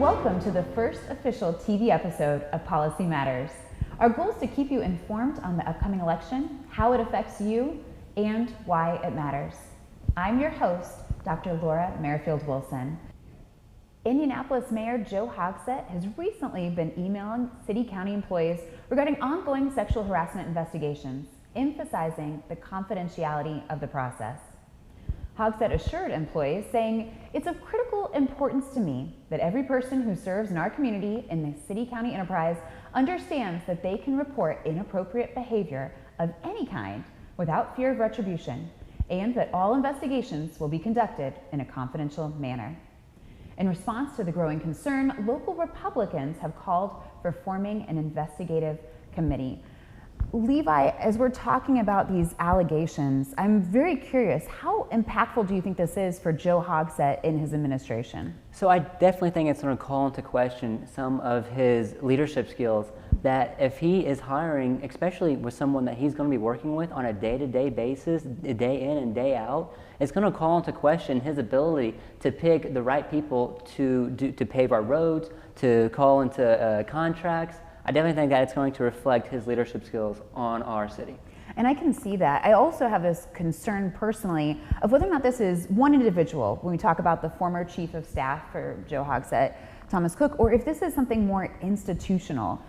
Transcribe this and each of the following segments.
welcome to the first official TV episode of Policy Matters. Our goal is to keep you informed on the upcoming election, how it affects you, and why it matters. I'm your host, Dr. Laura Merrifield Wilson. Indianapolis Mayor Joe Hogsett has recently been emailing city-county employees regarding ongoing sexual harassment investigations, emphasizing the confidentiality of the process. Hogsett assured employees, saying, "It's of critical importance to me that every person who serves in our community in the city-county enterprise understands that they can report inappropriate behavior of any kind without fear of retribution, and that all investigations will be conducted in a confidential manner." In response to the growing concern, local Republicans have called for forming an investigative committee. Levi, as we're talking about these allegations, I'm very curious, how impactful do you think this is for Joe Hogsett in his administration? So I definitely think it's going to call into question some of his leadership skills, that if he is hiring, especially with someone that he's going to be working with on a day-to-day basis, day in and day out, it's going to call into question his ability to pick the right people to pave our roads, to call into contracts. I definitely think that it's going to reflect his leadership skills on our city. And I can see that. I also have this concern personally of whether or not this is one individual, when we talk about the former chief of staff for Joe Hogsett, Thomas Cook, or if this is something more institutional.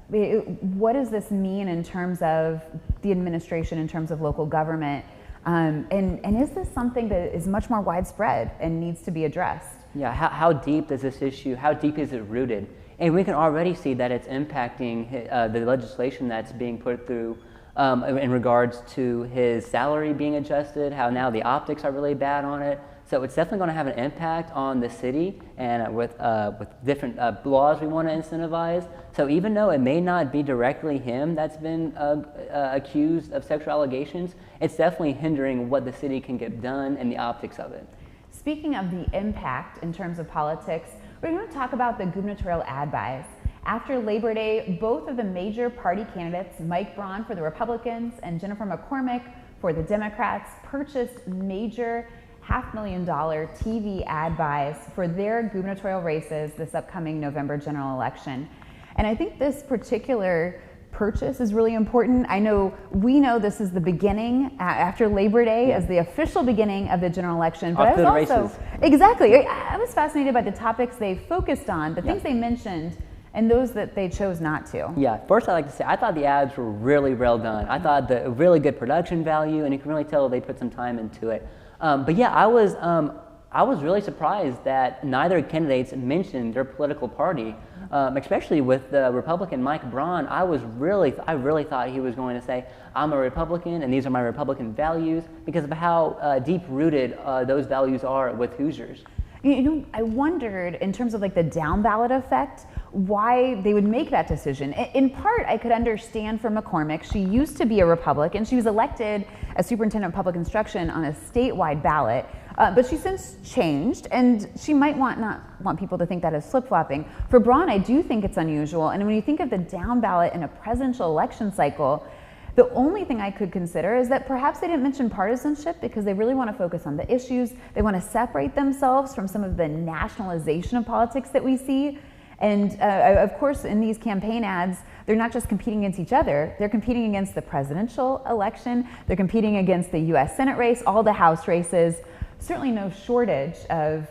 What does this mean in terms of the administration, in terms of local government? And is this something that is much more widespread and needs to be addressed? Yeah, how deep is this issue? How deep is it rooted? And we can already see that it's impacting the legislation that's being put through in regards to his salary being adjusted, how now the optics are really bad on it. So it's definitely going to have an impact on the city, and with different laws we want to incentivize. So even though it may not be directly him that's been accused of sexual allegations, it's definitely hindering what the city can get done and the optics of it. Speaking of the impact in terms of politics, we're going to talk about the gubernatorial ad buys. After Labor Day, both of the major party candidates, Mike Braun for the Republicans and Jennifer McCormick for the Democrats, purchased major $500,000 TV ad buys for their gubernatorial races this upcoming November general election. And I think this particular purchase is really important. We know this is the beginning after Labor Day as the official beginning of the general election. But I was also exactly. I was fascinated by the topics they focused on, the things they mentioned, and those that they chose not to. Yeah, first I'd like to say I thought the ads were really well done. I thought the really good production value, and you can really tell they put some time into it. But yeah, I was really surprised that neither candidates mentioned their political party. Especially with the Republican Mike Braun, I really thought he was going to say, "I'm a Republican and these are my Republican values," because of how deep-rooted those values are with Hoosiers. I wondered, in terms of like the down ballot effect, why they would make that decision. In part, I could understand for McCormick. She used to be a Republican. She was elected as superintendent of public instruction on a statewide ballot. But she's since changed, and she might not want people to think that as flip-flopping. For Braun, I do think it's unusual, and when you think of the down ballot in a presidential election cycle, the only thing I could consider is that perhaps they didn't mention partisanship because they really want to focus on the issues. They want to separate themselves from some of the nationalization of politics that we see. And of course, in these campaign ads, they're not just competing against each other, they're competing against the presidential election, they're competing against the US Senate race, all the House races. Certainly no shortage of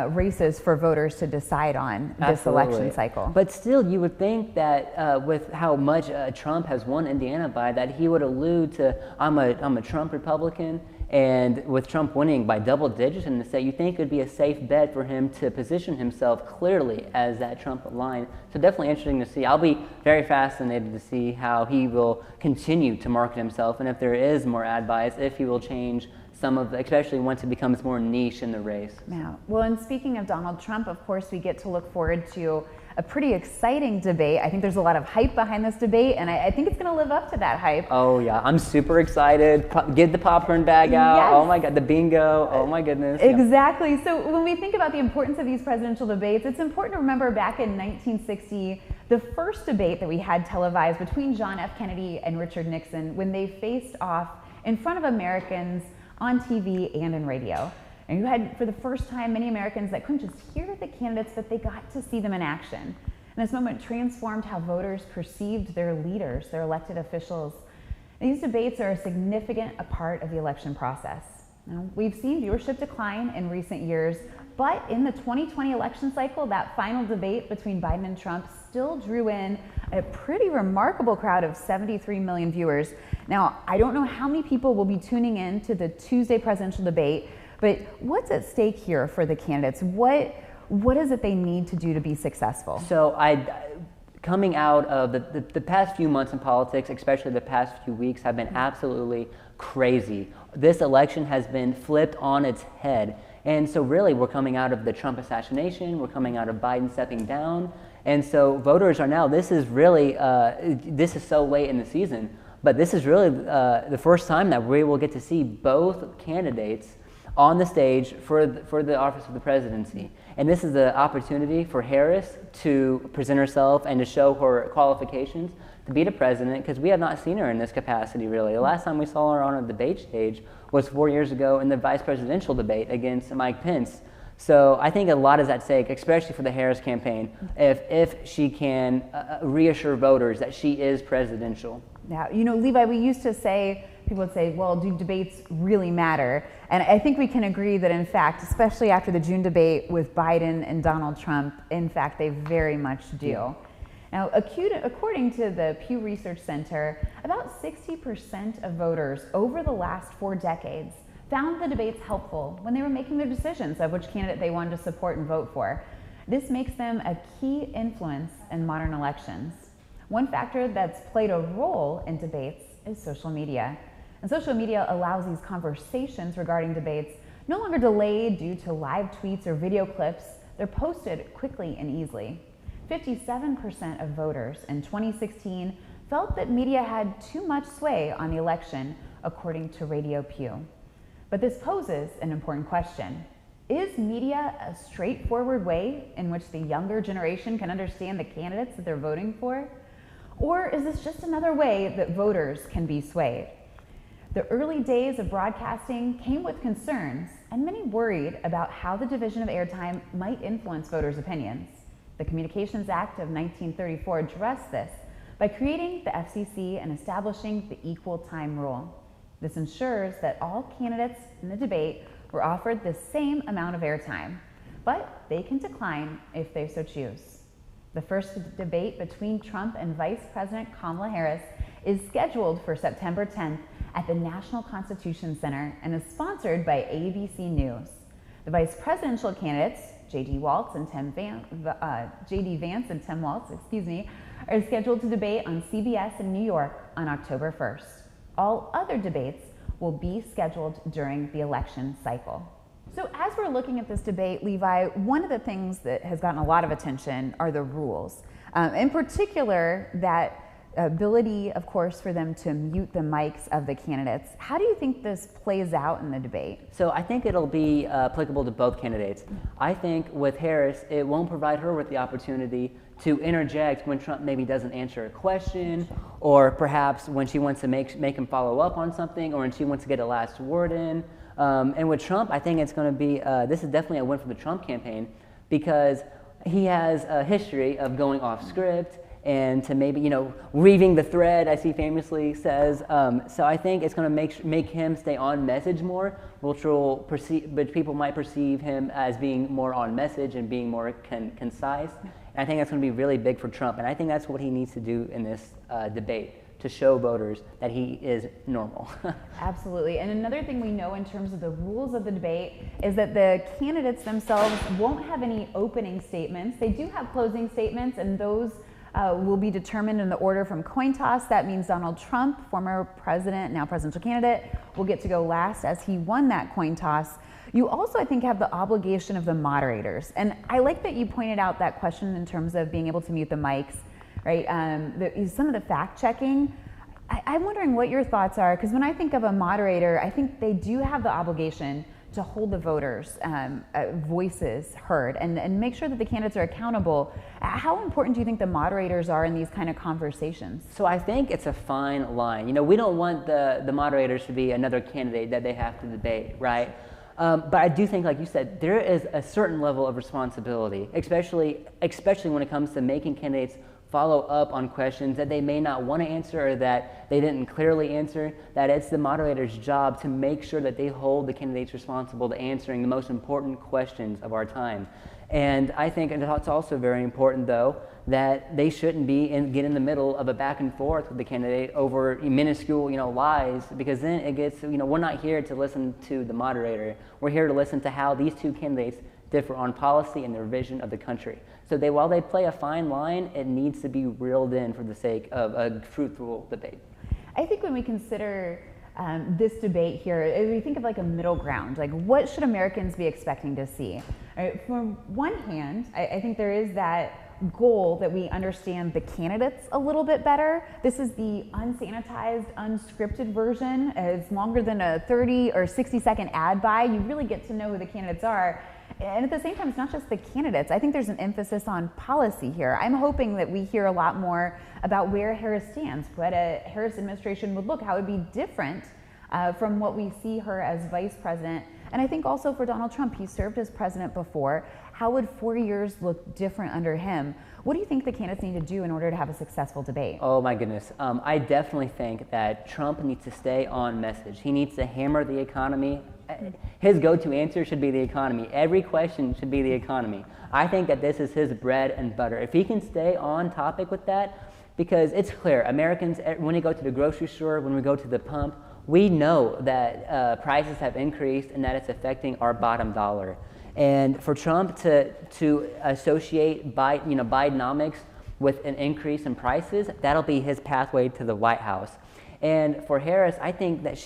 races for voters to decide on this election cycle. But still, you would think that with how much Trump has won Indiana by, that he would allude to, I'm a Trump Republican, and with Trump winning by double digits in the state, you think it would be a safe bet for him to position himself clearly as that Trump line. So definitely interesting to see. I'll be very fascinated to see how he will continue to market himself, and if there is more ad buys, if he will change some of the, especially once it becomes more niche in the race. Yeah. Well, and speaking of Donald Trump, of course, we get to look forward to a pretty exciting debate. I think there's a lot of hype behind this debate, and I think it's going to live up to that hype. Oh yeah, I'm super excited. Get the popcorn bag out. Yes. Oh my God, the bingo. Oh my goodness. Exactly. Yeah. So when we think about the importance of these presidential debates, it's important to remember back in 1960, the first debate that we had televised between John F. Kennedy and Richard Nixon, when they faced off in front of Americans on TV and in radio. And you had, for the first time, many Americans that couldn't just hear the candidates, but they got to see them in action. And this moment transformed how voters perceived their leaders, their elected officials. These debates are a significant part of the election process. Now, we've seen viewership decline in recent years, but in the 2020 election cycle, that final debate between Biden and Trump still drew in a pretty remarkable crowd of 73 million viewers. Now, I don't know how many people will be tuning in to the Tuesday presidential debate, but what's at stake here for the candidates? What is it they need to do to be successful? So coming out of the past few months in politics, especially the past few weeks, have been absolutely crazy. This election has been flipped on its head. And so really, we're coming out of the Trump assassination, we're coming out of Biden stepping down. And so voters are now, this is really, this is so late in the season, but this is really the first time that we will get to see both candidates on the stage for the office of the presidency. And this is the opportunity for Harris to present herself and to show her qualifications to be the president, because we have not seen her in this capacity, really. The last time we saw her on a debate stage was 4 years ago in the vice presidential debate against Mike Pence. So I think a lot is at stake, especially for the Harris campaign, if she can reassure voters that she is presidential. Now, you know, Levi, we used to say, people would say, well, do debates really matter? And I think we can agree that, in fact, especially after the June debate with Biden and Donald Trump, in fact, they very much do. Yeah. Now, according to the Pew Research Center, about 60% of voters over the last 4 decades found the debates helpful when they were making their decisions of which candidate they wanted to support and vote for. This makes them a key influence in modern elections. One factor that's played a role in debates is social media. And social media allows these conversations regarding debates no longer delayed due to live tweets or video clips. They're posted quickly and easily. 57% of voters in 2016 felt that media had too much sway on the election, according to Radio Pew. But this poses an important question. Is media a straightforward way in which the younger generation can understand the candidates that they're voting for? Or is this just another way that voters can be swayed? The early days of broadcasting came with concerns, and many worried about how the division of airtime might influence voters' opinions. The Communications Act of 1934 addressed this by creating the FCC and establishing the equal time rule. This ensures that all candidates in the debate were offered the same amount of airtime, but they can decline if they so choose. The first debate between Trump and Vice President Kamala Harris is scheduled for September 10th at the National Constitution Center and is sponsored by ABC News. The vice presidential candidates, J.D. Vance and Tim Walz, are scheduled to debate on CBS in New York on October 1st. All other debates will be scheduled during the election cycle. So as we're looking at this debate, Levi, one of the things that has gotten a lot of attention are the rules. In particular, that ability, of course, for them to mute the mics of the candidates. How do you think this plays out in the debate? So I think it'll be applicable to both candidates. I think with Harris, it won't provide her with the opportunity to interject when Trump maybe doesn't answer a question, or perhaps when she wants to make him follow up on something, or when she wants to get a last word in. And with Trump, I think it's going to be, this is definitely a win for the Trump campaign, because he has a history of going off script and to maybe, you know, weaving the thread, as he famously says. So I think it's going to make him stay on message more, but people might perceive him as being more on message and being more concise. And I think that's going to be really big for Trump. And I think that's what he needs to do in this debate, to show voters that he is normal. Absolutely. And another thing we know in terms of the rules of the debate is that the candidates themselves won't have any opening statements. They do have closing statements, and those will be determined in the order from coin toss. That means Donald Trump, former president, now presidential candidate, will get to go last as he won that coin toss. You also, I think, have the obligation of the moderators. And I like that you pointed out that question in terms of being able to mute the mics, right? Some of the fact checking. I'm wondering what your thoughts are, because when I think of a moderator, I think they do have the obligation to hold the voters' voices heard and make sure that the candidates are accountable. How important do you think the moderators are in these kind of conversations? So I think it's a fine line. You know, we don't want the moderators to be another candidate that they have to debate, right? But I do think, like you said, there is a certain level of responsibility, especially when it comes to making candidates follow up on questions that they may not want to answer or that they didn't clearly answer, that it's the moderator's job to make sure that they hold the candidates responsible to answering the most important questions of our time. And I think it's also very important, though, that they shouldn't get in the middle of a back and forth with the candidate over minuscule, lies, because then it gets, we're not here to listen to the moderator. We're here to listen to how these two candidates differ on policy and their vision of the country. So while they play a fine line, it needs to be reeled in for the sake of a fruitful debate. I think when we consider this debate here, we think of like a middle ground, like what should Americans be expecting to see? From one hand, I think there is that goal that we understand the candidates a little bit better. This is the unsanitized, unscripted version. It's longer than a 30 or 60-second ad buy. You really get to know who the candidates are. And at the same time, it's not just the candidates. I think there's an emphasis on policy here. I'm hoping that we hear a lot more about where Harris stands, what a Harris administration would look, how it would be different from what we see her as vice president. And I think also for Donald Trump, he served as president before. How would 4 years look different under him? What do you think the candidates need to do in order to have a successful debate? Oh my goodness. I definitely think that Trump needs to stay on message. He needs to hammer the economy. His go-to answer should be the economy. Every question should be the economy. I think that this is his bread and butter. If he can stay on topic with that, because it's clear, Americans, when we go to the grocery store, when we go to the pump, we know that prices have increased and that it's affecting our bottom dollar. And for Trump to associate Bidenomics with an increase in prices, that'll be his pathway to the White House. And for Harris, I think that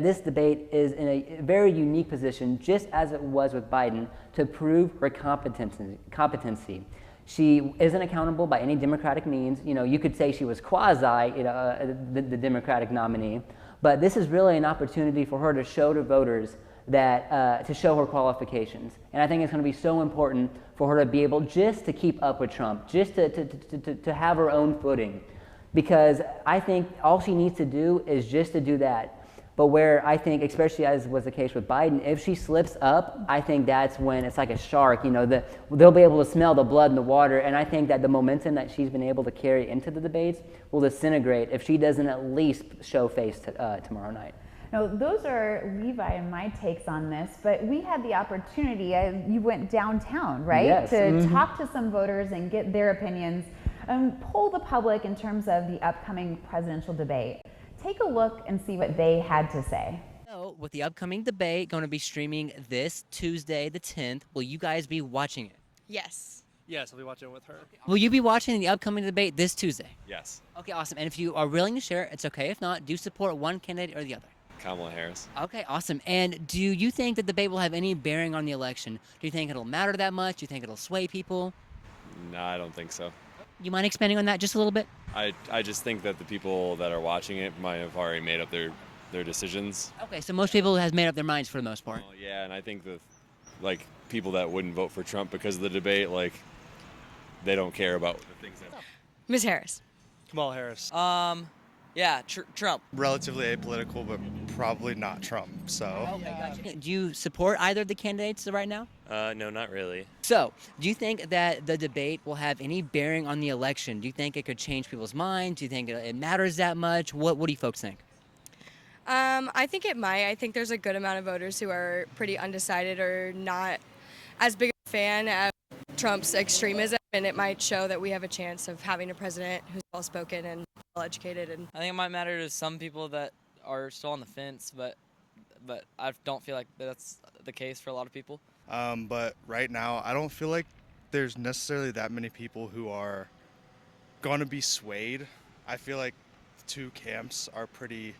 this debate is in a very unique position, just as it was with Biden, to prove her competency. She isn't accountable by any Democratic means. You could say she was quasi, the Democratic nominee, but this is really an opportunity for her to show to voters to show her qualifications. And I think it's going to be so important for her to be able just to keep up with Trump, just to have her own footing. Because I think all she needs to do is just to do that. But where I think, especially as was the case with Biden, if she slips up, I think that's when it's like a shark. They'll be able to smell the blood in the water. And I think that the momentum that she's been able to carry into the debates will disintegrate if she doesn't at least show face tomorrow night. Now, those are Levi and my takes on this, but we had the opportunity, you went downtown, right? Yes. To talk to some voters and get their opinions. Poll the public in terms of the upcoming presidential debate. Take a look and see what they had to say. So, with the upcoming debate going to be streaming this Tuesday, the 10th, will you guys be watching it? Yes. Yes, I'll be watching it with her. Will you be watching the upcoming debate this Tuesday? Yes. Okay, awesome. And if you are willing to share, it's okay. If not, do you support one candidate or the other? Kamala Harris. Okay, awesome. And do you think the debate will have any bearing on the election? Do you think it'll matter that much? Do you think it'll sway people? No, I don't think so. You mind expanding on that just a little bit? I just think that the people that are watching it might have already made up their decisions. Okay, so most people has made up their minds for the most part. Well, yeah, and I think that people that wouldn't vote for Trump because of the debate, they don't care about the things that. Ms. Harris. Kamala Harris. Yeah, Trump. Relatively apolitical, but probably not Trump. So. Okay, gotcha. Do you support either of the candidates right now? No, not really. So, do you think that the debate will have any bearing on the election? Do you think it could change people's minds? Do you think it matters that much? What do you folks think? I think it might. I think there's a good amount of voters who are pretty undecided or not as big a fan of Trump's extremism, and it might show that we have a chance of having a president who's well-spoken and well-educated. And I think it might matter to some people that are still on the fence, but I don't feel like that's the case for a lot of people. But right now, I don't feel like there's necessarily that many people who are going to be swayed. I feel like the two camps are pretty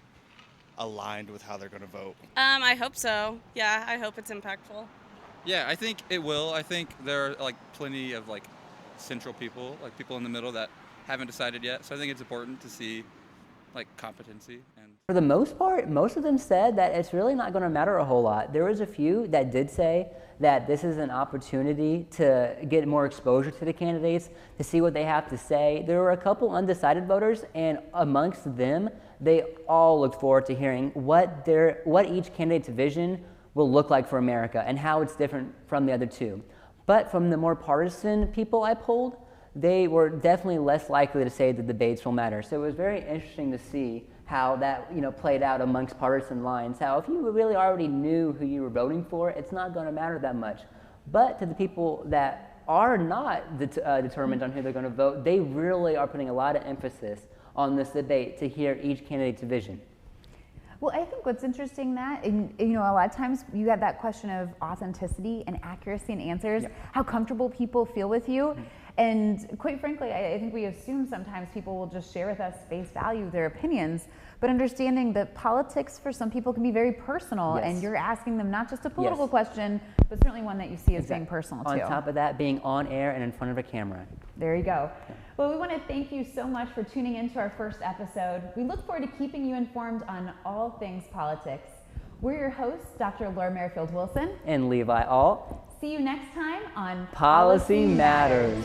aligned with how they're going to vote. I hope so. Yeah, I hope it's impactful. Yeah, I think it will. I think there are plenty of central people, people in the middle that haven't decided yet. So I think it's important to see competency. And for the most part, most of them said that it's really not going to matter a whole lot. There was a few that did say that this is an opportunity to get more exposure to the candidates, to see what they have to say. There were a couple undecided voters, and amongst them, they all looked forward to hearing what each candidate's vision will look like for America and how it's different from the other two. But from the more partisan people I polled, they were definitely less likely to say that debates will matter. So it was very interesting to see how that played out amongst partisan lines, how if you really already knew who you were voting for, it's not going to matter that much. But to the people that are not determined on who they're going to vote, they really are putting a lot of emphasis on this debate to hear each candidate's vision. Well, I think what's interesting and a lot of times you have that question of authenticity and accuracy in answers, how comfortable people feel with you. And quite frankly, I think we assume sometimes people will just share with us face value, their opinions, but understanding that politics for some people can be very personal, and you're asking them not just a political question, but certainly one that you see as being personal too. On top of that, being on air and in front of a camera. There you go. Well, we want to thank you so much for tuning into our first episode. We look forward to keeping you informed on all things politics. We're your hosts, Dr. Laura Merrifield Wilson And Levi Alt. See you next time on Policy Matters.